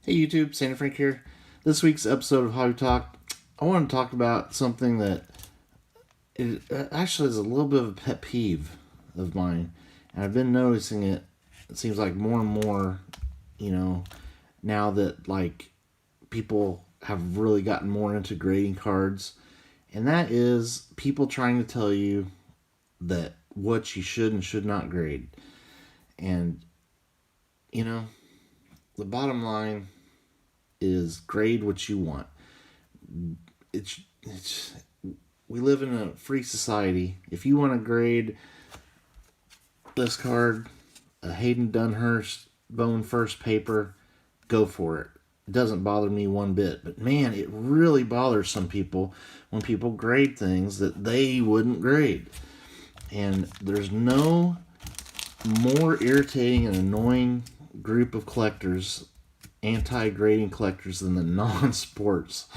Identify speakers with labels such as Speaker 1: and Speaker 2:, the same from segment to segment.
Speaker 1: Hey YouTube, Santa Frank here. This week's episode of Hobby Talk, I want to talk about something that it actually is a little bit of a pet peeve of mine, and I've been noticing it. It seems like more and more, now that people have really gotten more into grading cards, and that is people trying to tell you that what you should and should not grade. And you know, the bottom line is grade what you want. It's we live in a free society. If you want to grade this card, a Hayden Dunhurst Bone First paper, go for it. It doesn't bother me one bit. But man, it really bothers some people when people grade things that they wouldn't grade. And there's no more irritating and annoying group of collectors, anti-grading collectors, than the non-sports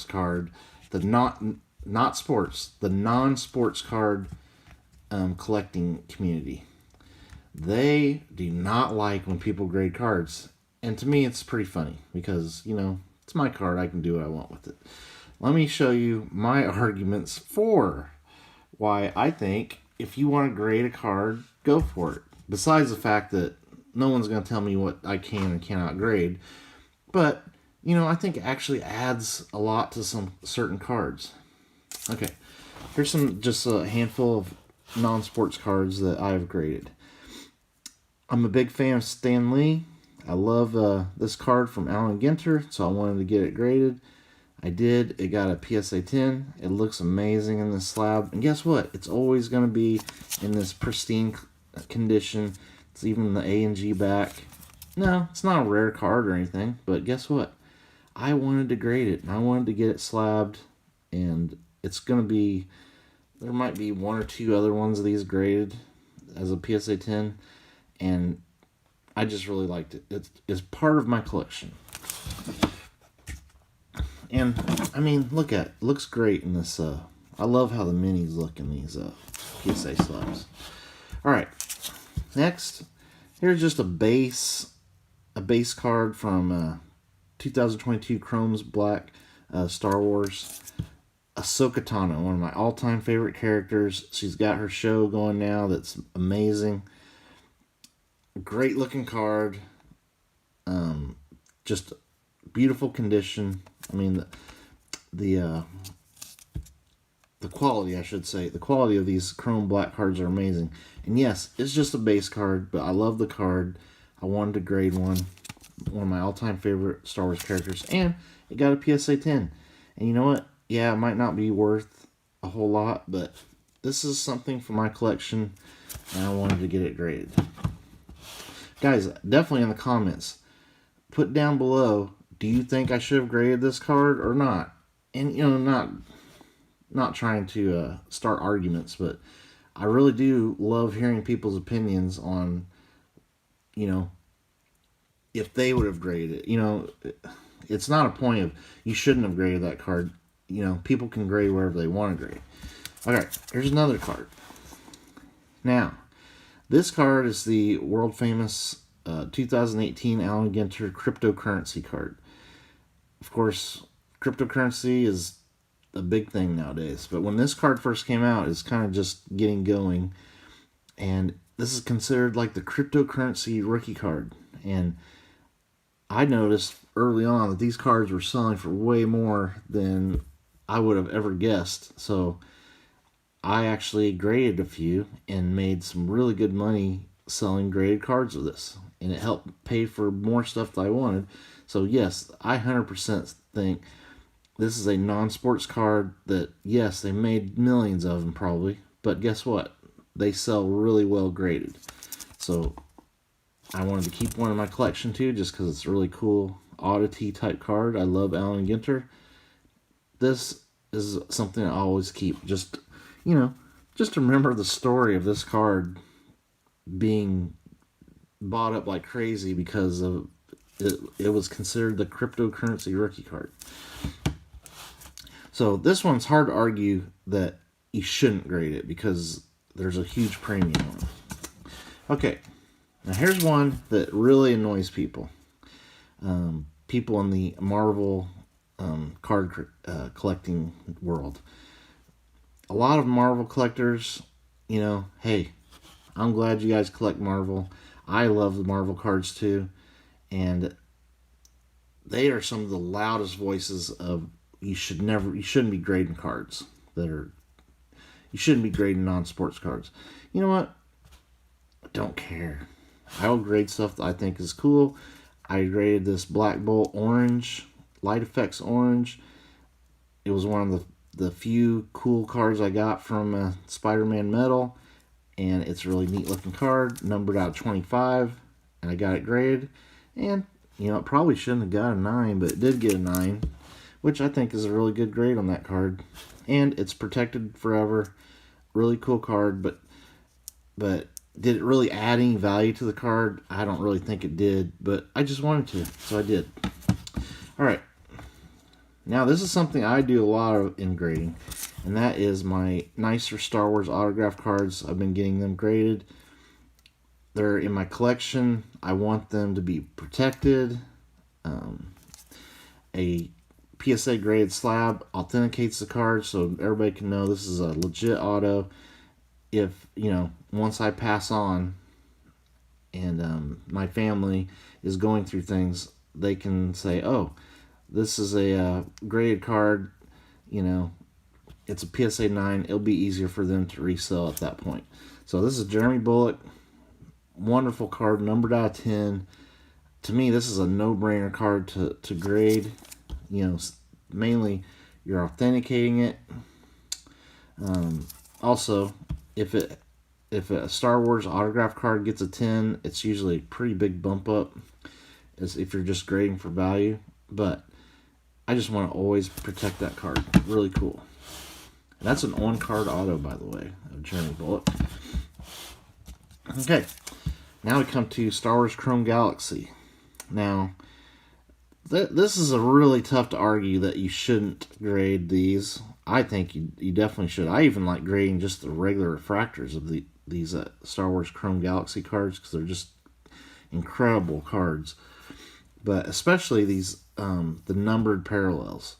Speaker 1: card, the not sports, the non-sports card collecting community. They do not like when people grade cards, and to me it's pretty funny because it's my card. I can do what I want with it. Let me show you my arguments for why I think if you want to grade a card, go for it. Besides the fact that no one's going to tell me what I can and cannot grade, but I think it actually adds a lot to some certain cards. Okay, here's just a handful of non-sports cards that I've graded. I'm a big fan of Stan Lee. I love this card from Allen Ginter, so I wanted to get it graded. I did. It got a PSA 10. It looks amazing in this slab. And guess what? It's always going to be in this pristine condition. It's even the A and G back. No, it's not a rare card or anything, but guess what? I wanted to grade it, and I wanted to get it slabbed, and it's going to be, there might be one or two other ones of these graded as a PSA 10, and I just really liked it. It's part of my collection. And, I mean, look at it. It looks great in this, I love how the minis look in these PSA slabs. Alright, next, here's just a base card from 2022 Chrome's Black Star Wars. Ahsoka Tano, one of my all-time favorite characters. She's got her show going now that's amazing. Great looking card. Just beautiful condition. I mean, the quality, I should say, the quality of these Chrome Black cards are amazing. And yes, it's just a base card, but I love the card. I wanted to grade one of my all-time favorite Star Wars characters, and it got a PSA 10. And you know what? Yeah, it might not be worth a whole lot, but this is something for my collection, and I wanted to get it graded. Guys, definitely in the comments, put down below, do you think I should have graded this card or not? And, not trying to start arguments, but I really do love hearing people's opinions on, if they would have graded it. It's not a point of you shouldn't have graded that card. People can grade wherever they want to grade. Okay, here's another card. Now, this card is the world famous 2018 Allen Ginter cryptocurrency card. Of course, cryptocurrency is a big thing nowadays, but when this card first came out, it's kind of just getting going, and this is considered like the cryptocurrency rookie card. And I noticed early on that these cards were selling for way more than I would have ever guessed. So I actually graded a few and made some really good money selling graded cards with this. And it helped pay for more stuff that I wanted. So yes, I 100% think this is a non-sports card that, yes, they made millions of them probably. But guess what? They sell really well graded. So I wanted to keep one in my collection too, just because it's a really cool oddity type card. I love Allen Ginter. This is something I always keep. Just remember the story of this card being bought up like crazy because of it was considered the cryptocurrency rookie card. So this one's hard to argue that you shouldn't grade it because there's a huge premium on it. Okay, now here's one that really annoys people. people in the Marvel card collecting world. A lot of Marvel collectors, hey, I'm glad you guys collect Marvel. I love the Marvel cards too, and they are some of the loudest voices of you shouldn't be grading cards that are you shouldn't be grading non-sports cards. You know what? I don't care. I will grade stuff that I think is cool. I graded this Black Bolt Orange, Light Effects Orange. It was one of the few cool cards I got from Spider-Man Metal, and it's a really neat looking card, numbered out of 25, and I got it graded. And it probably shouldn't have got a 9, but it did get a 9, which I think is a really good grade on that card. And it's protected forever. Really cool card, but did it really add any value to the card? I don't really think it did, but I just wanted to, so I did. All right. Now, this is something I do a lot of in grading, and that is my nicer Star Wars autograph cards. I've been getting them graded. They're in my collection. I want them to be protected. A PSA graded slab authenticates the card so everybody can know this is a legit auto. If, once I pass on and my family is going through things, they can say, oh, this is a graded card, it's a PSA 9. It'll be easier for them to resell at that point. So this is Jeremy Bulloch. Wonderful card, numbered out of 10. To me, this is a no-brainer card to grade. Mainly you're authenticating it. Also, if a Star Wars autograph card gets a 10, it's usually a pretty big bump up as if you're just grading for value. But I just want to always protect that card. Really cool. And that's an on-card auto, by the way, of Jeremy Bulloch. Okay, now we come to Star Wars Chrome Galaxy. Now, this is a really tough to argue that you shouldn't grade these. I think you definitely should. I even like grading just the regular refractors of these Star Wars Chrome Galaxy cards because they're just incredible cards. But especially these the numbered parallels.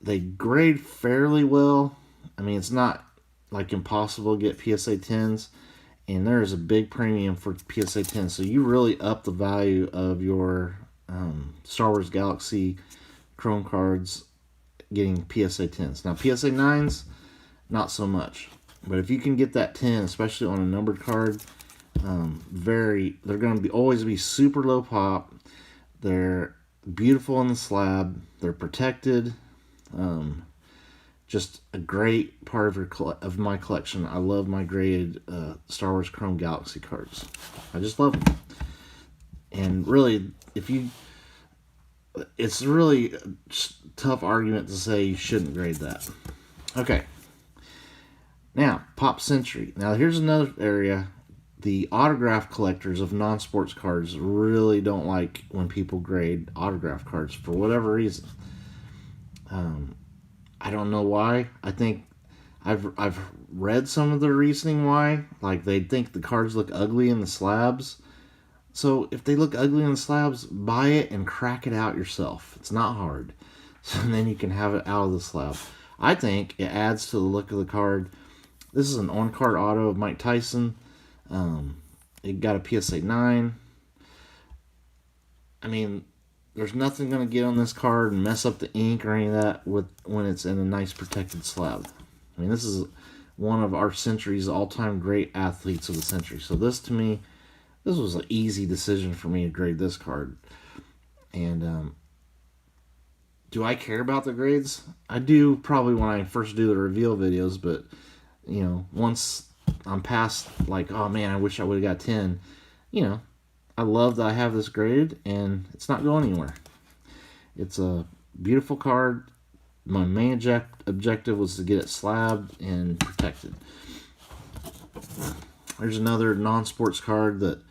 Speaker 1: They grade fairly well. I mean, it's not like impossible to get PSA 10s, and there is a big premium for PSA 10s. So you really up the value of your Star Wars Galaxy Chrome cards getting PSA 10s. Now, PSA 9s, not so much. But if you can get that 10, especially on a numbered card, they're going to always be super low pop. They're beautiful in the slab. They're protected. Just a great part of my collection. I love my graded Star Wars Chrome Galaxy cards. I just love them. And really, it's really a tough argument to say you shouldn't grade that. Okay. Now, Pop Century. Now, here's another area. The autograph collectors of non-sports cards really don't like when people grade autograph cards for whatever reason. I don't know why. I think I've read some of the reasoning why. Like, they think the cards look ugly in the slabs. So if they look ugly in the slabs, buy it and crack it out yourself. It's not hard. So then you can have it out of the slab. I think it adds to the look of the card. This is an on-card auto of Mike Tyson. It got a PSA 9. I mean, there's nothing going to get on this card and mess up the ink or any of that when it's in a nice protected slab. I mean, this is one of our century's all-time great athletes of the century. So this, to me, this was an easy decision for me to grade this card. And do I care about the grades? I do probably when I first do the reveal videos, but once I'm past, like, oh man, I wish I would have got 10, I love that I have this graded and it's not going anywhere. It's a beautiful card. My main objective was to get it slabbed and protected. There's another non-sports card that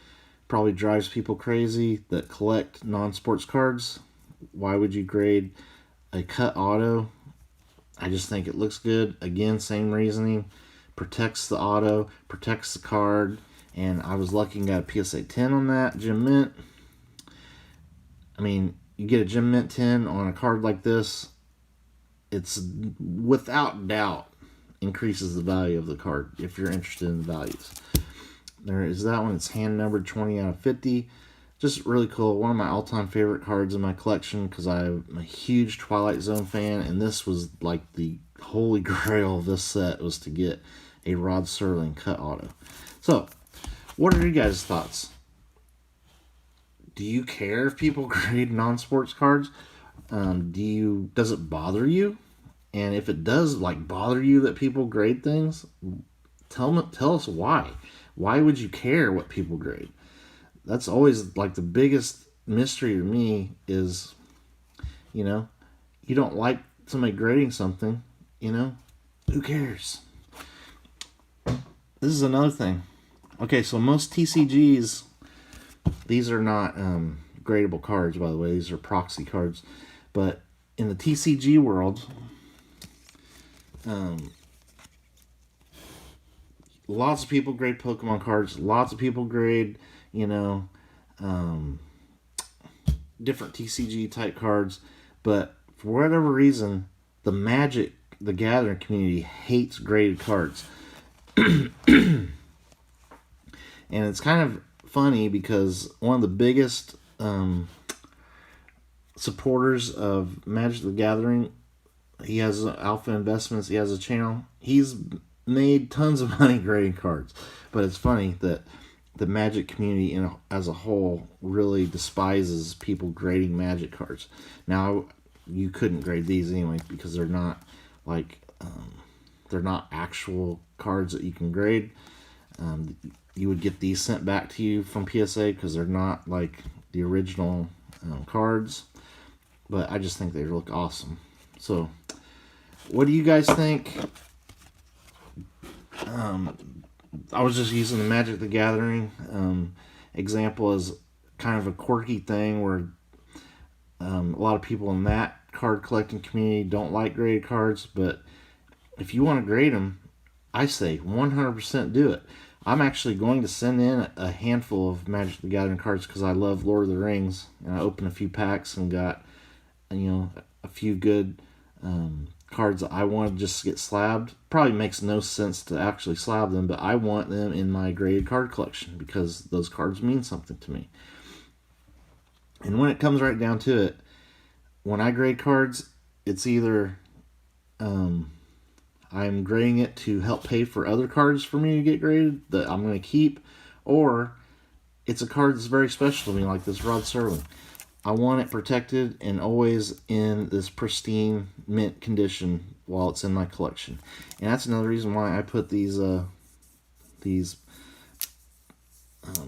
Speaker 1: probably drives people crazy that collect non-sports cards. Why would you grade a cut auto? I just think it looks good. Again, same reasoning. Protects the auto, protects the card, and I was lucky and got a PSA 10 on that, Jim Mint. I mean, you get a Gem Mint 10 on a card like this, it's without doubt increases the value of the card if you're interested in the values. There is that one. It's hand numbered 20 out of 50. Just really cool. One of my all-time favorite cards in my collection because I'm a huge Twilight Zone fan, and this was like the holy grail of this set was to get a Rod Serling cut auto. So, what are your guys' thoughts? Do you care if people grade non-sports cards? Does it bother you? And if it does like bother you that people grade things, tell us why. Why would you care what people grade? That's always like the biggest mystery to me is, you don't like somebody grading something, who cares? This is another thing. Okay, so most TCGs, these are not gradable cards, by the way. These are proxy cards. But in the TCG world, lots of people grade Pokemon cards. Lots of people grade, different TCG type cards. But for whatever reason, the Magic the Gathering community hates graded cards. And it's kind of funny because one of the biggest supporters of Magic the Gathering, he has Alpha Investments, he has a channel. He's made tons of money grading cards. But it's funny that the Magic community as a whole really despises people grading Magic cards. Now, you couldn't grade these anyway because they're not they're not actual cards that you can grade. You would get these sent back to you from PSA because they're not like the original cards. But I just think they look awesome. So, what do you guys think? I was just using the Magic the Gathering example as kind of a quirky thing where a lot of people in that card collecting community don't like graded cards, but if you want to grade them, I say 100% do it. I'm actually going to send in a handful of Magic the Gathering cards because I love Lord of the Rings, and I opened a few packs and got a few good cards that I want to just get slabbed. Probably makes no sense to actually slab them, but I want them in my graded card collection because those cards mean something to me. And when it comes right down to it, when I grade cards, it's either I'm grading it to help pay for other cards for me to get graded that I'm going to keep, or it's a card that's very special to me, like this Rod Serling. I want it protected and always in this pristine mint condition while it's in my collection. And that's another reason why I put these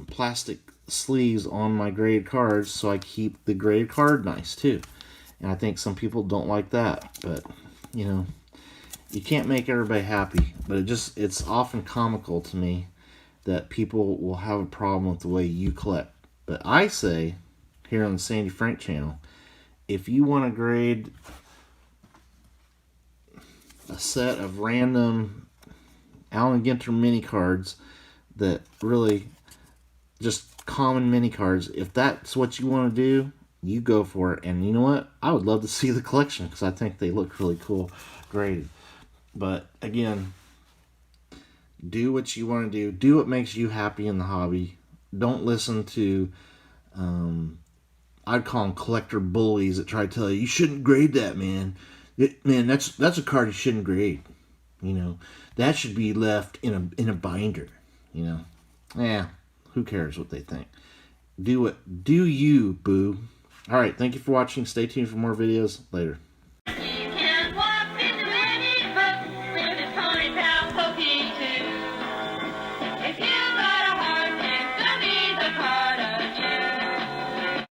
Speaker 1: plastic sleeves on my graded cards, so I keep the graded card nice too. And I think some people don't like that, but you can't make everybody happy. But it's often comical to me that people will have a problem with the way you collect. But I say here on the Sandy Frank channel, if you want to grade a set of random Allen Ginter mini cards that really just common mini cards, if that's what you want to do, you go for it. And you know what? I would love to see the collection because I think they look really cool graded. But again, do what you want to do. Do what makes you happy in the hobby. Don't listen to I'd call them collector bullies that try to tell you shouldn't grade that, man. That's a card you shouldn't grade. That should be left in a binder. Who cares what they think? Do you, boo. All right, thank you for watching. Stay tuned for more videos later.